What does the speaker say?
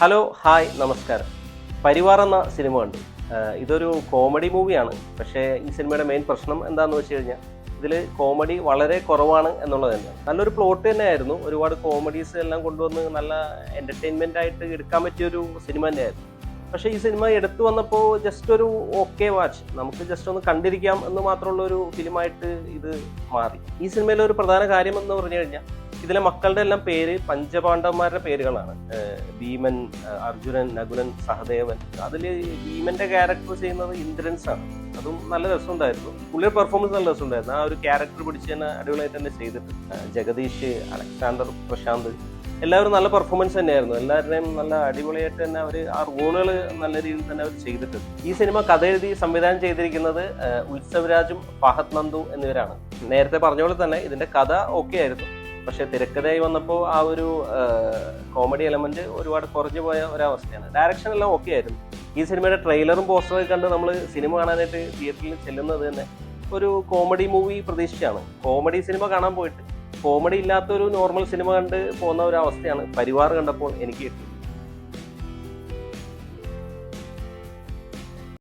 Hello hi നമസ്കാരം. പരിവാർ എന്ന cinema കണ്ടു. ഇതൊരു കോമഡി മൂവിയാണ്. പക്ഷേ ഈ സിനിമയുടെ മെയിൻ പ്രശ്നം എന്താണെന്ന് വെച്ച് കഴിഞ്ഞാൽ ഇതിൽ കോമഡി വളരെ കുറവാണ് എന്നുള്ളത് തന്നെ. നല്ലൊരു പ്ലോട്ട് തന്നെയായിരുന്നു. ഒരുപാട് കോമഡീസ് എല്ലാം കൊണ്ടുവന്ന് നല്ല എൻ്റർടൈൻമെൻ്റ് ആയിട്ട് എടുക്കാൻ പറ്റിയൊരു സിനിമ തന്നെയായിരുന്നു. പക്ഷേ ഈ സിനിമ എടുത്തു വന്നപ്പോൾ ജസ്റ്റ് ഒരു ഓക്കെ വാച്ച്, നമുക്ക് ജസ്റ്റ് ഒന്ന് കണ്ടിരിക്കാം എന്ന് മാത്രമുള്ള ഒരു ഫിലിമായിട്ട് ഇത് മാറി. ഈ സിനിമയിലെ ഒരു പ്രധാന കാര്യം എന്ന് പറഞ്ഞു കഴിഞ്ഞാൽ ഇതിലെ മക്കളുടെ എല്ലാം പേര് പഞ്ചപാണ്ഡവന്മാരുടെ പേരുകളാണ്. ഭീമൻ, അർജുനൻ, നകുലൻ, സഹദേവൻ. അതിൽ ഭീമന്റെ ക്യാരക്ടർ ചെയ്യുന്നത് ഇന്ദ്രൻസ് ആണ്. അതും നല്ല രസമുണ്ടായിരുന്നു. പുള്ളിയുടെ പെർഫോമൻസ് നല്ല രസമുണ്ടായിരുന്നു. ആ ഒരു ക്യാരക്ടർ പിടിച്ച് തന്നെ അടിപൊളിയായിട്ട് തന്നെ ചെയ്തിട്ട് ജഗദീഷ്, അലക്സാണ്ടർ, പ്രശാന്ത് എല്ലാവരും നല്ല പെർഫോമൻസ് തന്നെയായിരുന്നു. എല്ലാവരുടെയും നല്ല അടിപൊളിയായിട്ട് തന്നെ അവർ ആ റോളുകൾ നല്ല രീതിയിൽ തന്നെ അവർ ചെയ്തിട്ടുണ്ട്. ഈ സിനിമ കഥ എഴുതി സംവിധാനം ചെയ്തിരിക്കുന്നത് ഉത്സവരാജും ഫഹദ് നന്ദു എന്നിവരാണ്. നേരത്തെ പറഞ്ഞ പോലെ തന്നെ ഇതിന്റെ കഥ ഓക്കെ ആയിരുന്നു. പക്ഷെ തിരക്കഥയായി വന്നപ്പോൾ ആ ഒരു കോമഡി എലമെന്റ് ഒരുപാട് കുറഞ്ഞു പോയ ഒരവസ്ഥയാണ്. ഡയറക്ഷൻ എല്ലാം ഓക്കെ ആയിരുന്നു. ഈ സിനിമയുടെ ട്രെയിലറും പോസ്റ്ററൊക്കെ കണ്ട് നമ്മൾ സിനിമ കാണാനായിട്ട് തിയേറ്ററിൽ ചെല്ലുന്നത് തന്നെ ഒരു കോമഡി മൂവി പ്രതീക്ഷിച്ചാണ്. കോമഡി സിനിമ കാണാൻ പോയിട്ട് കോമഡി ഇല്ലാത്തൊരു നോർമൽ സിനിമ കണ്ട് പോകുന്ന ഒരു അവസ്ഥയാണ് പരിവാർ കണ്ടപ്പോൾ എനിക്ക് കിട്ടിയത്.